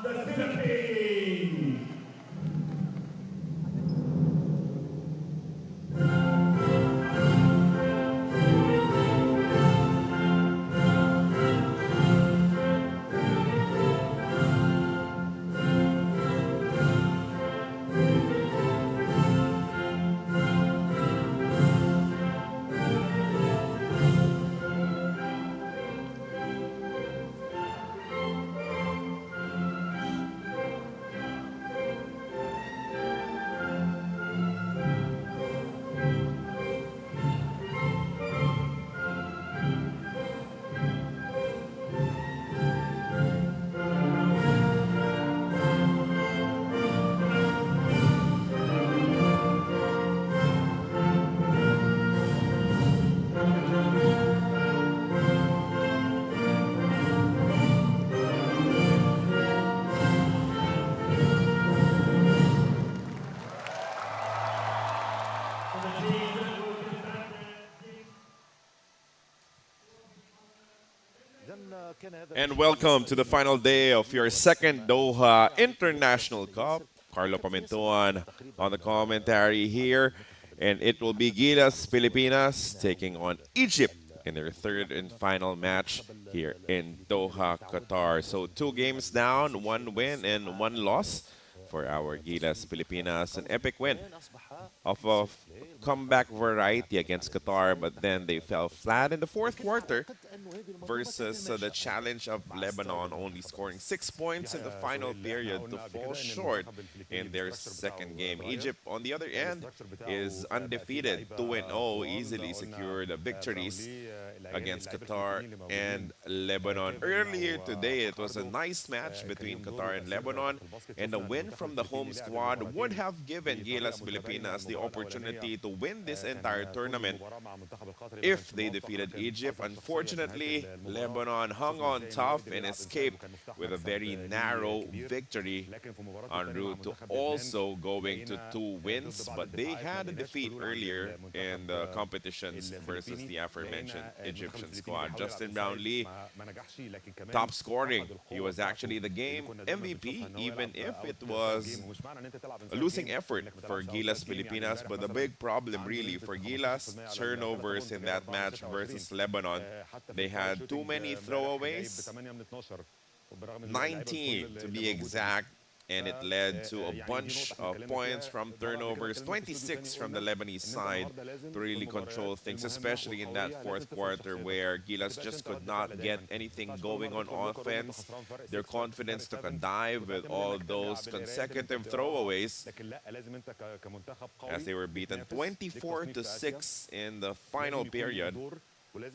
the Philippines. And welcome to the final day of your second Doha International Cup. Carlo Pamintuan on the commentary here. And it will be Gilas Pilipinas taking on Egypt in their third and final match here in Doha, Qatar. So 2 games down, 1 win and 1 loss for our Gilas Pilipinas. An epic win of a comeback variety against Qatar, but then they fell flat in the fourth quarter versus the challenge of Lebanon, only scoring 6 points in the final period to fall short in their second game. Egypt, on the other end, is undefeated, 2-0, easily secured victories against Qatar and Lebanon. Earlier today, it was a nice match between Qatar and Lebanon, and a win from the home squad would have given Gilas Pilipinas the opportunity to win this entire tournament if they defeated Egypt. Unfortunately, Lebanon hung on tough and escaped with a very narrow victory en route to also going to 2 wins, but they had a defeat earlier in the competitions versus the aforementioned Egyptian squad. Justin Brownlee, top scoring. He was actually the game MVP, even if it was a losing effort for Gilas Pilipinas. But the big problem really for Gilas, turnovers in that match versus Lebanon. They had too many throwaways, 19 to be exact, and it led to a bunch of points from turnovers, 26 from the Lebanese side, to really control things, especially in that fourth quarter where Gilas just could not get anything going on offense. Their confidence took a dive with all those consecutive throwaways as they were beaten 24-6 in the final period,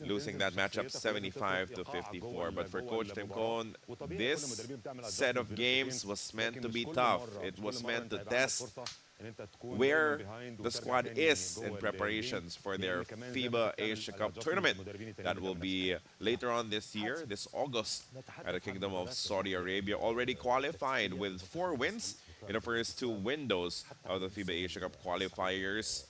losing that matchup 75-54. But for Coach Tim Cohn, this set of games was meant to be tough. It was meant to test where the squad is in preparations for their FIBA Asia Cup tournament that will be later on this year, this August, at the Kingdom of Saudi Arabia. Already qualified with 4 wins in the first 2 windows of the FIBA Asia Cup qualifiers.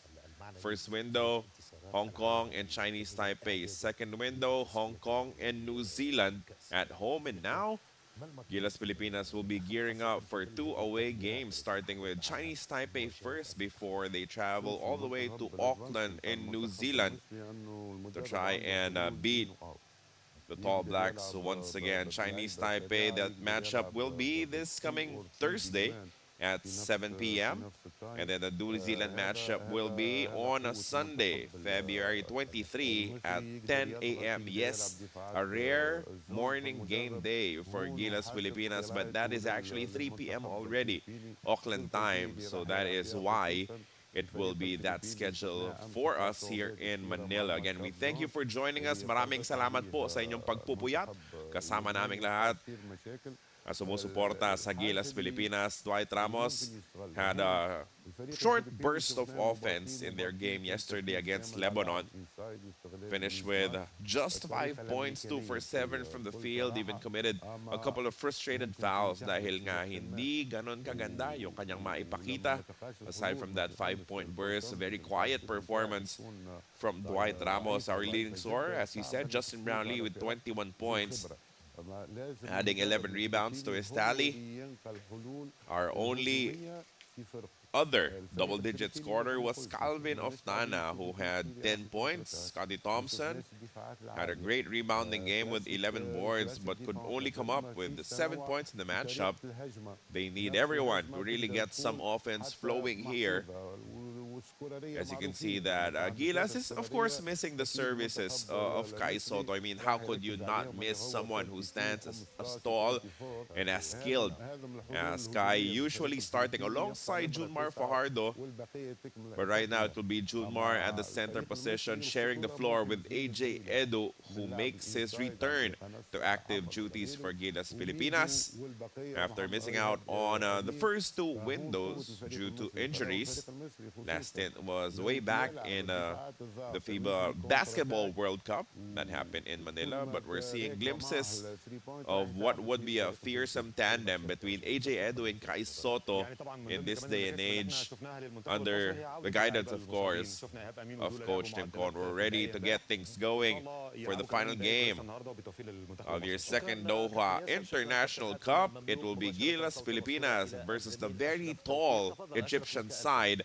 First window, Hong Kong and Chinese Taipei. Second window, Hong Kong and New Zealand at home. And now, Gilas Pilipinas will be gearing up for 2 away games, starting with Chinese Taipei first before they travel all the way to Auckland in New Zealand to try and beat the Tall Blacks once again. Chinese Taipei, that matchup will be this coming Thursday at 7 p.m. And then the New Zealand matchup will be on a Sunday, February 23 at 10 a.m. Yes, a rare morning game day for Gilas Pilipinas, but that is actually 3 p.m. already, Auckland time. So that is why it will be that schedule for us here in Manila. Again, we thank you for joining us. Maraming salamat po sa inyong pagpupuyat. Kasama naming lahat sumusuporta sa Gilas Pilipinas. Dwight Ramos had a short burst of offense in their game yesterday against Lebanon. Finished with just 5 points, 2 for 7 from the field. Even committed a couple of frustrated fouls dahil nga hindi ganon kaganda yung kanyang maipakita. Aside from that 5-point burst, a very quiet performance from Dwight Ramos, our leading scorer. As he said, Justin Brownlee with 21 points. adding 11 rebounds to his tally. Our only other double-digit scorer was Calvin Oftana, who had 10 points. Scotty Thompson had a great rebounding game with 11 boards, but could only come up with 7 points in the matchup. They need everyone to really get some offense flowing here. As you can see that Gilas is, of course, missing the services of Kai Soto. I mean, how could you not miss someone who stands as tall and as skilled as Kai, usually starting alongside Junmar Fajardo. But right now it will be Junmar at the center position, sharing the floor with AJ Edu, who makes his return to active duties for Gilas Pilipinas after missing out on the first two windows due to injuries. Last stint was way back in the FIBA Basketball World Cup that happened in Manila, but we're seeing glimpses of what would be a fearsome tandem between AJ Edu and Kai Soto in this day and age, under the guidance, of course, of Coach Tim Con. We're ready to get things going for the final game of your second Doha International Cup. It will be Gilas Pilipinas versus the very tall Egyptian side.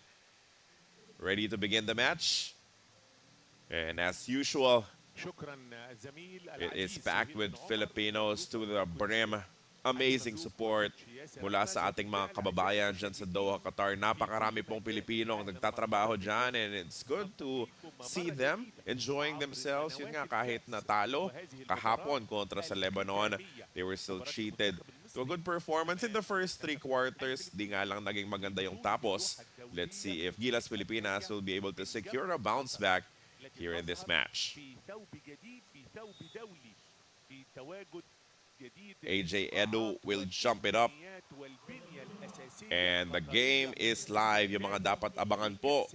Ready to begin the match. And as usual, it is packed with Filipinos to the brim. Amazing support mula sa ating mga kababayan dyan sa Doha, Qatar. Napakarami pong Pilipino ang nagtatrabaho dyan, and it's good to see them enjoying themselves. Yun nga, kahit natalo kahapon kontra sa Lebanon, they were still treated to a good performance in the first three quarters. Di nga lang naging maganda yung tapos. Let's see if Gilas Pilipinas will be able to secure a bounce back here in this match. AJ Edu will jump it up. And the game is live. Yung mga dapat abangan po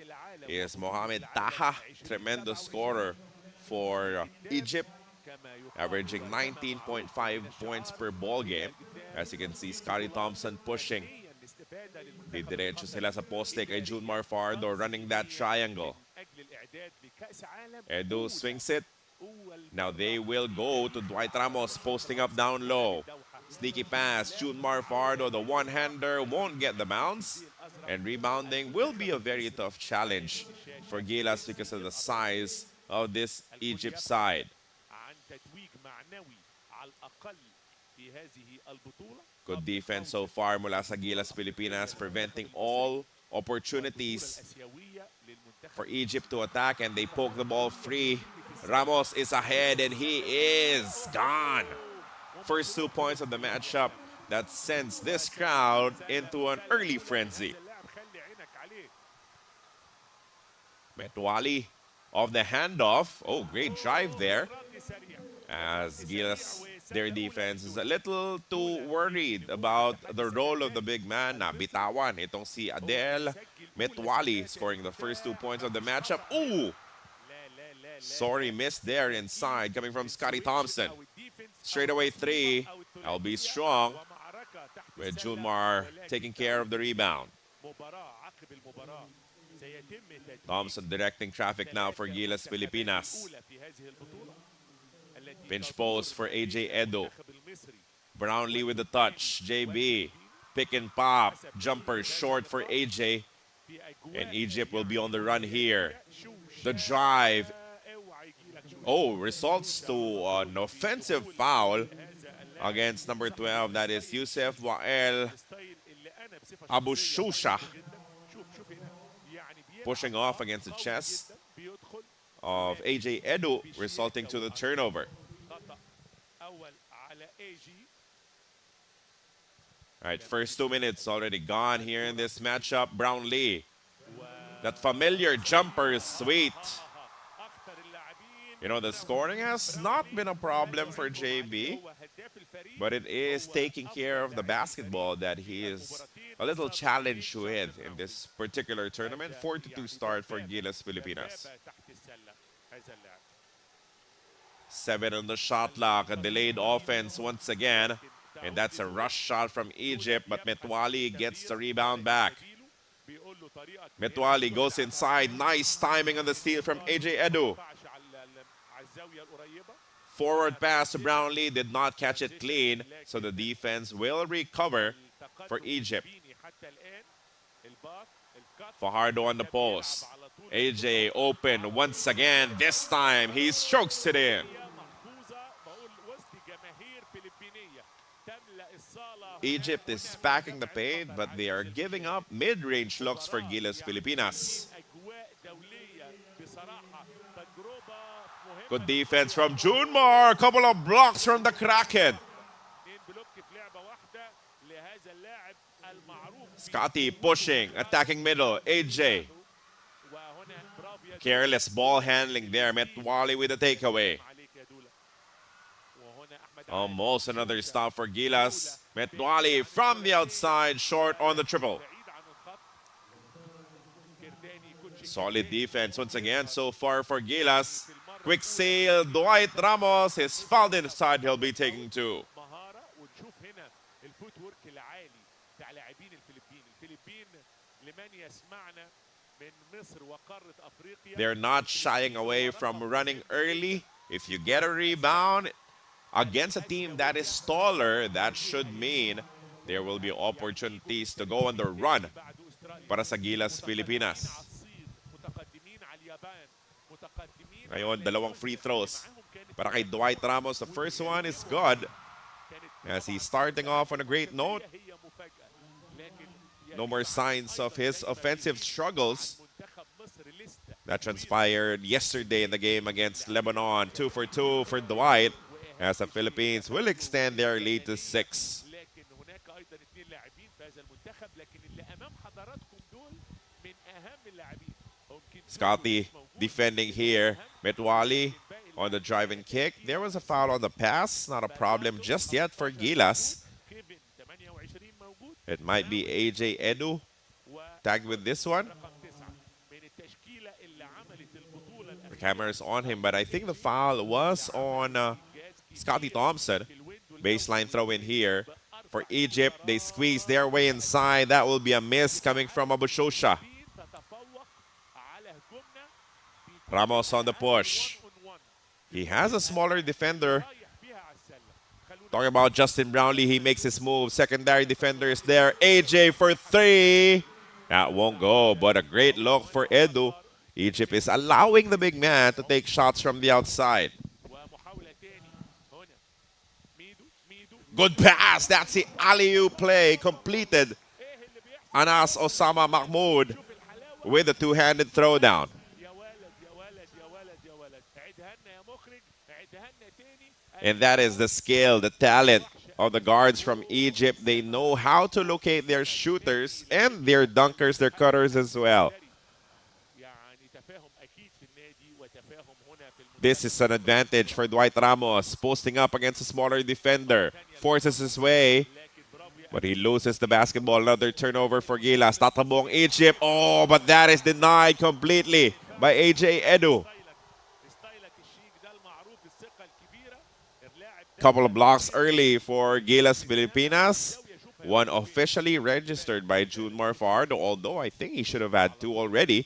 is Mohamed Taha, tremendous scorer for Egypt, averaging 19.5 points per ball game. As you can see, Scotty Thompson pushing. Didiretso sila sa poste kay Junmar Fajardo, running that triangle. Edu swings it. Now they will go to Dwight Ramos, posting up down low. Sneaky pass, Junmar Fajardo, the one-hander, won't get the bounce. And rebounding will be a very tough challenge for Gilas because of the size of this Egypt side. Good defense so far mula sa Gilas Pilipinas, preventing all opportunities for Egypt to attack, and they poke the ball free. Ramos is ahead, and he is gone. First 2 points of the matchup that sends this crowd into an early frenzy. Metwali of the handoff. Oh, great drive there. As Gilas, their defense is a little too worried about the role of the big man. Nabitawan itong si Adel Metwali, scoring the first 2 points of the matchup. Ooh! Sorry, missed there inside, coming from Scotty Thompson. Straightaway three. I'll be strong, with Junmar taking care of the rebound. Thompson directing traffic now for Gilas Pilipinas. Pinch post for AJ Edu. Brownlee with the touch. JB, pick and pop. Jumper short for AJ. And Egypt will be on the run here. The drive. Oh, results to an offensive foul against number 12. That is Youssef Wael Abu Shusha, pushing off against the chest of AJ Edu, resulting to the turnover. All right, first 2 minutes already gone here in this matchup. Brownlee, that familiar jumper is sweet. You know, the scoring has not been a problem for JB, but it is taking care of the basketball that he is a little challenged with in this particular tournament. 4-2 start for Gilas Pilipinas. 7 on the shot clock, a delayed offense once again. And that's a rush shot from Egypt, but Metwali gets the rebound back. Metwali goes inside. Nice timing on the steal from AJ Edu. forward pass to Brownlee, did not catch it clean, so the defense will recover for Egypt. Fajardo on the post. AJ open once again. This time he strokes it in. Egypt is packing the paint, but they are giving up mid-range looks for Gilas Pilipinas. Good defense from Junmar. Couple of blocks from the Kraken. Scotty pushing, attacking middle. AJ. Careless ball handling there. Metwali with a takeaway. Almost another stop for Gilas. Metwali from the outside, short on the triple. Solid defense once again so far for Gilas. Quick sale, Dwight Ramos is fouled inside. He'll be taking two. They're not shying away from running early. If you get a rebound against a team that is taller, that should mean there will be opportunities to go on the run para sa Gilas Pilipinas. Ngayon, dalawang free throws para kay Dwight Ramos. The first one is good as he's starting off on a great note. No more signs of his offensive struggles that transpired yesterday in the game against Lebanon. 2 for 2 for Dwight as the Philippines will extend their lead to 6. Scotty defending here. Metwali on the drive and kick. There was a foul on the pass. Not a problem just yet for Gilas. It might be AJ Edu tagged with this one. The camera is on him, but I think the foul was on Scotty Thompson. Baseline throw in here for Egypt. They squeeze their way inside. That will be a miss coming from Abushosha. Ramos on the push. He has a smaller defender. Talking about Justin Brownlee, he makes his move. Secondary defender is there. AJ for three. That won't go, but a great look for Edu. Egypt is allowing the big man to take shots from the outside. Good pass. That's the alley-oop play completed. Anas Osama Mahmoud with a two-handed throwdown. And that is the skill, the talent of the guards from Egypt. They know how to locate their shooters and their dunkers, their cutters as well. This is an advantage for Dwight Ramos, posting up against a smaller defender. Forces his way, but he loses the basketball. Another turnover for Gilas. Tatabong Egypt. Oh, but that is denied completely by AJ Edu. Couple of blocks early for Gilas Pilipinas. One officially registered by Junmar Fajardo, although I think he should have had two already.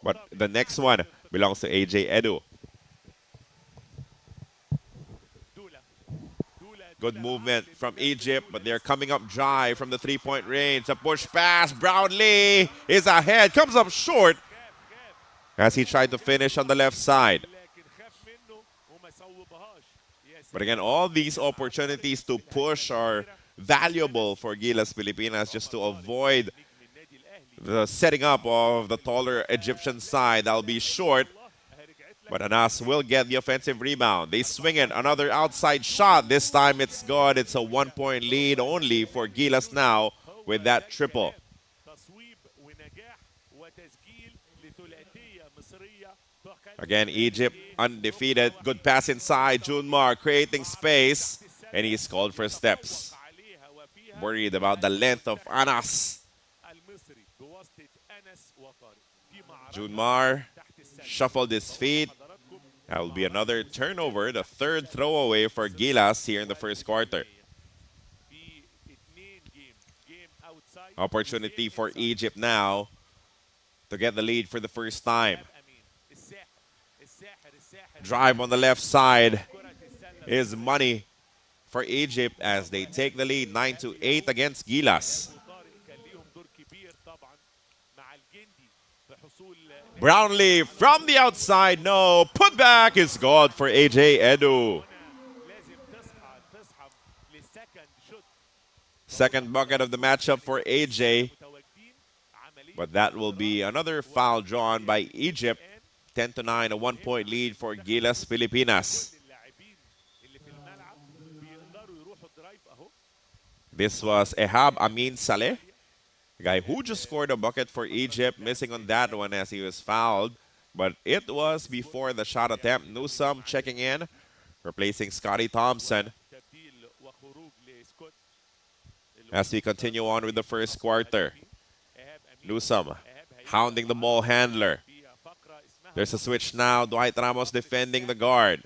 But the next one belongs to AJ Edu. Good movement from Egypt, but they're coming up dry from the three-point range. A push pass. Brownlee is ahead. Comes up short as he tried to finish on the left side. But again, all these opportunities to push are valuable for Gilas Pilipinas just to avoid the setting up of the taller Egyptian side. That'll be short, but Anas will get the offensive rebound. They swing it, another outside shot. This time it's good. It's a one-point lead only for Gilas now with that triple. Again, Egypt undefeated. Good pass inside. Junmar creating space, and he's called for steps. Worried about the length of Anas. Junmar shuffled his feet. That will be another turnover, the third throwaway for Gilas here in the first quarter. Opportunity for Egypt now to get the lead for the first time. Drive on the left side. is money for Egypt as they take the lead 9-8 against Gilas. Brownlee from the outside, no. Putback is good for AJ Edu. Second bucket of the matchup for AJ, but that will be another foul drawn by Egypt. 10-9, a 1-point lead for Gilas Pilipinas. This was Ehab Amin Saleh, the guy who just scored a bucket for Egypt, missing on that one as he was fouled. But it was before the shot attempt. Newsome checking in, replacing Scotty Thompson. As we continue on with the first quarter, Newsome hounding the ball handler. There's a switch now. Dwight Ramos defending the guard.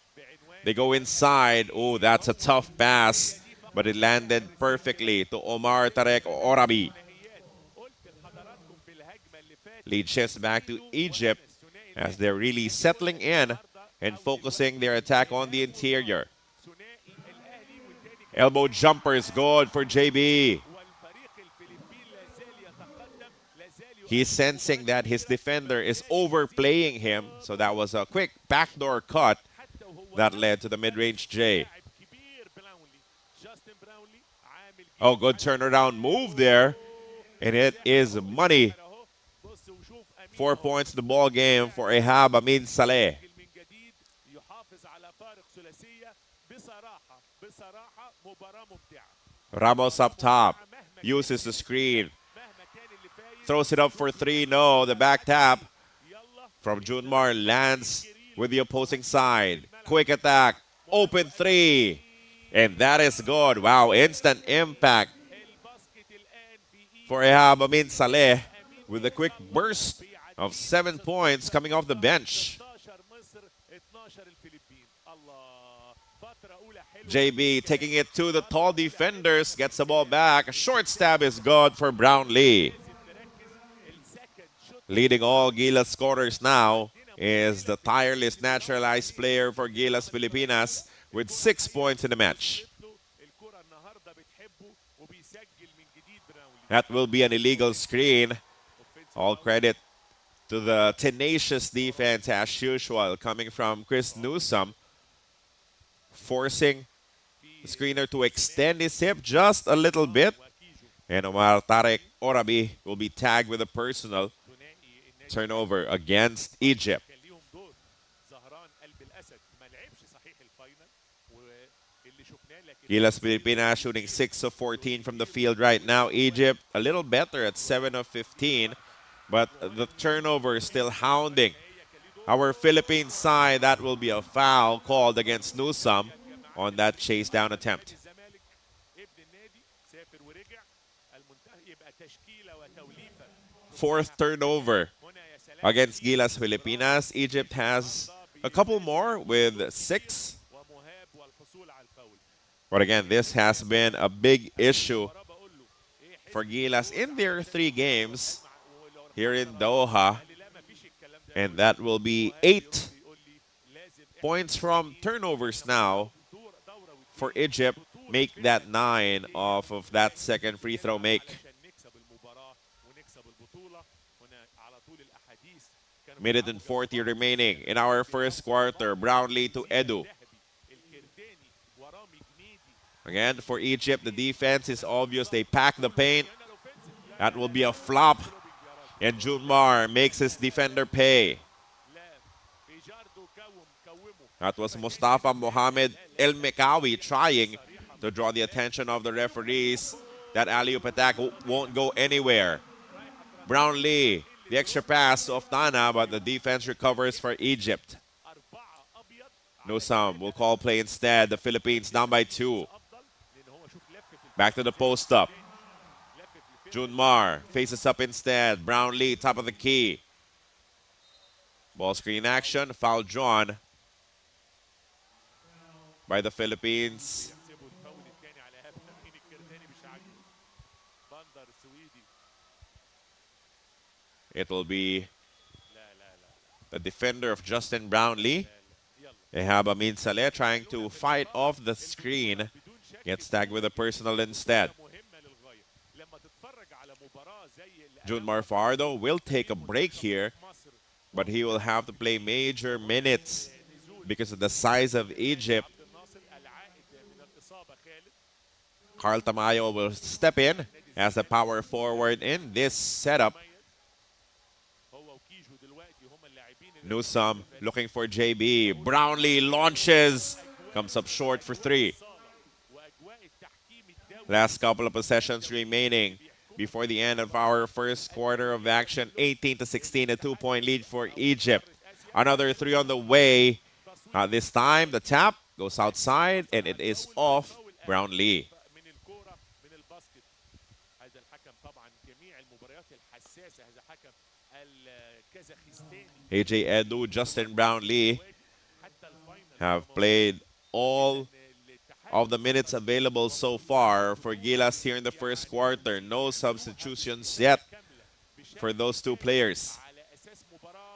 They go inside. Oh, that's a tough pass, but it landed perfectly to Omar Tarek Orabi. Lead shifts back to Egypt as they're really settling in and focusing their attack on the interior. Elbow jumper is good for JB. He's sensing that his defender is overplaying him, so that was a quick backdoor cut that led to the mid-range J. Oh, good turnaround move there, and it is money. 4 points the ball game for Ehab Amin Saleh. Ramos up top, uses the screen, throws it up for three. No, the back tap from Junmar lands with the opposing side. Quick attack, open three, and that is good. Wow, instant impact for Ehab Amin Saleh with a quick burst of 7 points coming off the bench. JB taking it to the tall defenders, gets the ball back. A short stab is good for Brownlee. Leading all Gilas scorers now is the tireless naturalized player for Gilas Pilipinas with 6 points in the match. That will be an illegal screen. All credit to the tenacious defense as usual coming from Chris Newsome, forcing the screener to extend his hip just a little bit. And Omar Tarek Orabi will be tagged with a personal turnover against Egypt. Gilas Pilipinas shooting 6 of 14 from the field right now. Egypt a little better at 7 of 15, but the turnover is still hounding our Philippine side. That will be a foul called against Newsome on that chase down attempt. Fourth turnover against Gilas Pilipinas. Egypt has a couple more with 6. But again, this has been a big issue for Gilas in their 3 games here in Doha. And that will be 8 points from turnovers now for Egypt. Make that 9 off of that second free throw make. Minute and 40 remaining in our first quarter. Brownlee to Edu. Again, for Egypt, the defense is obvious. They pack the paint. That will be a flop. And Junmar makes his defender pay. That was Mustafa Mohamed El Mekawi trying to draw the attention of the referees. That alley-oop attack won't go anywhere. Brownlee, the extra pass to Oftana, but the defense recovers for Egypt. Newsome will call play instead. The Philippines down by 2. Back to the post-up. Junmar faces up instead. Brownlee, top of the key. Ball screen action. Foul drawn by the Philippines. It will be the defender of Justin Brownlee. They have Amin Saleh trying to fight off the screen. Gets tagged with a personal instead. Junmar Fardo will take a break here, but he will have to play major minutes because of the size of Egypt. Carl Tamayo will step in as a power forward in this setup. Newsome looking for JB. Brownlee launches. Comes up short for three. Last couple of possessions remaining before the end of our first quarter of action. 18-16, a 2-point lead for Egypt. Another three on the way. This time, the tap goes outside, and it is off Brownlee. AJ Edu, Justin Brownlee have played all of the minutes available so far for Gilas here in the first quarter. No substitutions yet for those two players.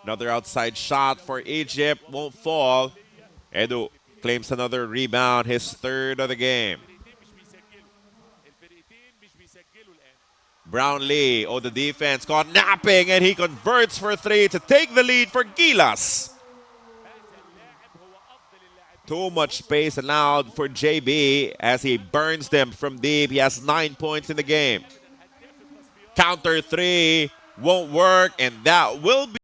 Another outside shot for Egypt, won't fall. Edu claims another rebound, his third of the game. Brownlee, the defense caught napping, and he converts for three to take the lead for Gilas. Too much space allowed for JB as he burns them from deep. He has 9 points in the game. Counter three won't work, and that will be